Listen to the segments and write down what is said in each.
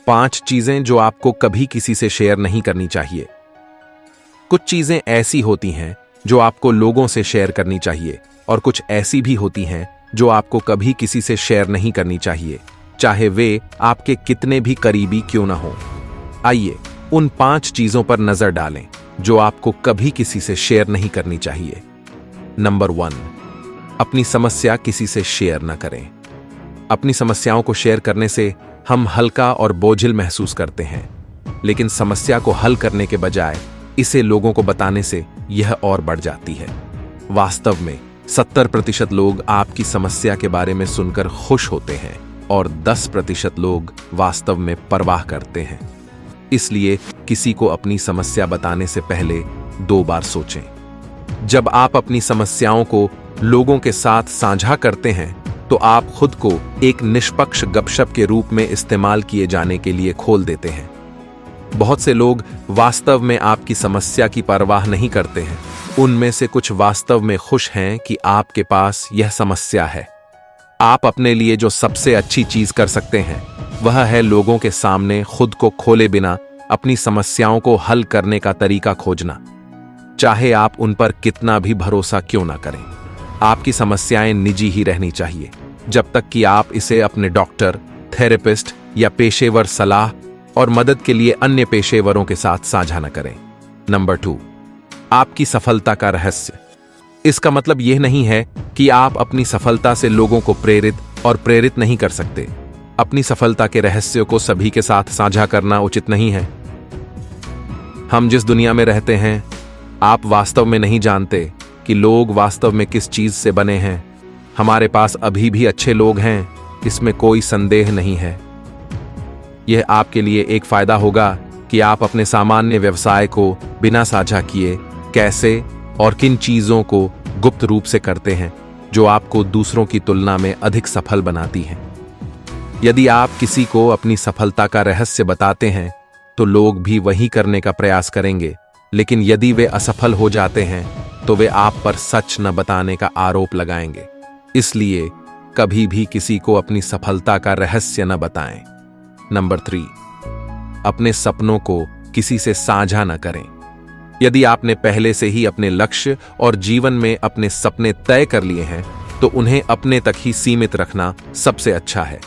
5 चीजें जो आपको कभी किसी से शेयर नहीं करनी चाहिए। कुछ चीजें ऐसी होती हैं जो आपको लोगों से शेयर करनी चाहिए और कुछ ऐसी भी होती हैं जो आपको कभी किसी से शेयर नहीं करनी चाहिए, चाहे वे आपके कितने भी करीबी क्यों ना हो। आइए उन 5 चीजों पर नजर डालें जो आपको कभी किसी से शेयर नहीं करनी चाहिए। नंबर 1, अपनी समस्या किसी से शेयर न करें। अपनी समस्याओं को शेयर करने से हम हल्का और बोझिल महसूस करते हैं, लेकिन समस्या को हल करने के बजाय इसे लोगों को बताने से यह और बढ़ जाती है। वास्तव में 70% लोग आपकी समस्या के बारे में सुनकर खुश होते हैं और 10% लोग वास्तव में परवाह करते हैं। इसलिए किसी को अपनी समस्या बताने से पहले 2 बार सोचें। जब आप अपनी समस्याओं को लोगों के साथ साझा करते हैं तो आप खुद को एक निष्पक्ष गपशप के रूप में इस्तेमाल किए जाने के लिए खोल देते हैं। बहुत से लोग वास्तव में आपकी समस्या की परवाह नहीं करते हैं। उनमें से कुछ वास्तव में खुश हैं कि आपके पास यह समस्या है। आप अपने लिए जो सबसे अच्छी चीज कर सकते हैं वह है लोगों के सामने खुद को खोले बिना अपनी समस्याओं को हल करने का तरीका खोजना, चाहे आप उन पर कितना भी भरोसा क्यों ना करें। आपकी समस्याएं निजी ही रहनी चाहिए जब तक कि आप इसे अपने डॉक्टर, थेरेपिस्ट या पेशेवर सलाह और मदद के लिए अन्य पेशेवरों के साथ साझा न करें। नंबर 2, आपकी सफलता का रहस्य। इसका मतलब यह नहीं है कि आप अपनी सफलता से लोगों को प्रेरित नहीं कर सकते। अपनी सफलता के रहस्य को सभी के साथ साझा करना उचित नहीं है। हम जिस दुनिया में रहते हैं, आप वास्तव में नहीं जानते कि लोग वास्तव में किस चीज से बने हैं। हमारे पास अभी भी अच्छे लोग हैं, इसमें कोई संदेह नहीं है। यह आपके लिए एक फायदा होगा कि आप अपने सामान्य व्यवसाय को बिना साझा किए कैसे और किन चीजों को गुप्त रूप से करते हैं जो आपको दूसरों की तुलना में अधिक सफल बनाती हैं। यदि आप किसी को अपनी सफलता का रहस्य बताते हैं तो लोग भी वही करने का प्रयास करेंगे, लेकिन यदि वे असफल हो जाते हैं तो वे आप पर सच न बताने का आरोप लगाएंगे। इसलिए कभी भी किसी को अपनी सफलता का रहस्य न बताएं। नंबर 3, अपने सपनों को किसी से साझा न करें। यदि आपने पहले से ही अपने लक्ष्य और जीवन में अपने सपने तय कर लिए हैं तो उन्हें अपने तक ही सीमित रखना सबसे अच्छा है,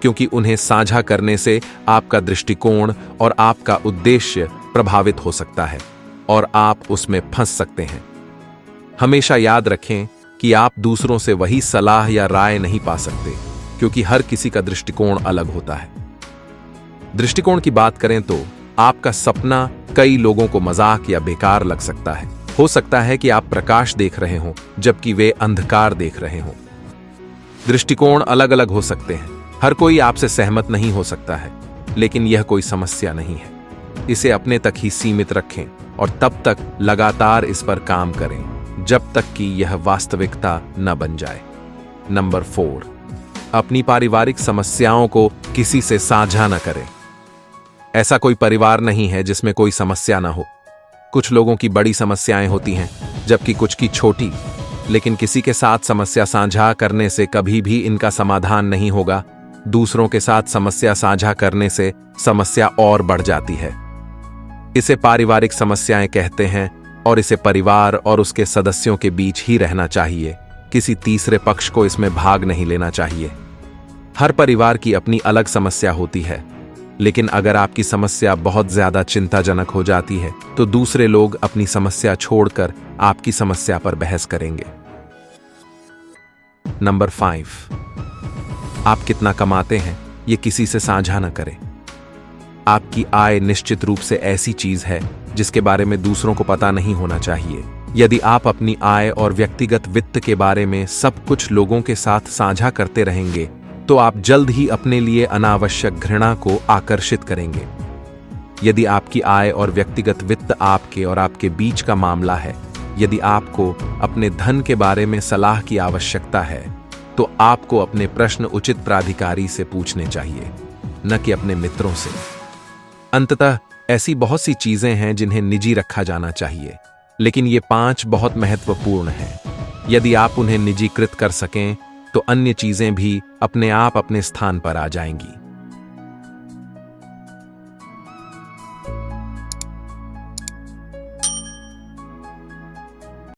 क्योंकि उन्हें साझा करने से आपका दृष्टिकोण और आपका उद्देश्य प्रभावित हो सकता है और आप उसमें फंस सकते हैं। हमेशा याद रखें कि आप दूसरों से वही सलाह या राय नहीं पा सकते, क्योंकि हर किसी का दृष्टिकोण अलग होता है। दृष्टिकोण की बात करें तो आपका सपना कई लोगों को मजाक या बेकार लग सकता है। हो सकता है कि आप प्रकाश देख रहे हों जबकि वे अंधकार देख रहे हों। दृष्टिकोण अलग अलग हो सकते हैं, हर कोई आपसे सहमत नहीं हो सकता है, लेकिन यह कोई समस्या नहीं है। इसे अपने तक ही सीमित रखें और तब तक लगातार इस पर काम करें जब तक कि यह वास्तविकता न बन जाए। नंबर 4, अपनी पारिवारिक समस्याओं को किसी से साझा न करें। ऐसा कोई परिवार नहीं है जिसमें कोई समस्या ना हो। कुछ लोगों की बड़ी समस्याएं होती हैं जबकि कुछ की छोटी, लेकिन किसी के साथ समस्या साझा करने से कभी भी इनका समाधान नहीं होगा। दूसरों के साथ समस्या साझा करने से समस्या और बढ़ जाती है। इसे पारिवारिक समस्याएं कहते हैं और इसे परिवार और उसके सदस्यों के बीच ही रहना चाहिए। किसी तीसरे पक्ष को इसमें भाग नहीं लेना चाहिए। हर परिवार की अपनी अलग समस्या होती है, लेकिन अगर आपकी समस्या बहुत ज्यादा चिंताजनक हो जाती है तो दूसरे लोग अपनी समस्या छोड़कर आपकी समस्या पर बहस करेंगे। नंबर 5, आप कितना कमाते हैं ये किसी से साझा न करें। आपकी आय निश्चित रूप से ऐसी चीज है जिसके बारे में दूसरों को पता नहीं होना चाहिए। यदि आप अपनी आय और व्यक्तिगत वित्त के बारे में सब कुछ लोगों के साथ साझा करते रहेंगे तो आप जल्द ही अपने लिए अनावश्यक घृणा को आकर्षित करेंगे। यदि आपकी आय और व्यक्तिगत वित्त आपके और आपके बीच का मामला है, यदि आपको अपने धन के बारे में सलाह की आवश्यकता है, तो आपको अपने प्रश्न उचित प्राधिकारी से पूछने चाहिए, न कि अपने मित्रों से। अंततः ऐसी बहुत सी चीजें हैं जिन्हें निजी रखा जाना चाहिए, लेकिन ये 5 बहुत महत्वपूर्ण हैं। यदि आप उन्हें निजीकृत कर सकें तो अन्य चीजें भी अपने आप अपने स्थान पर आ जाएंगी।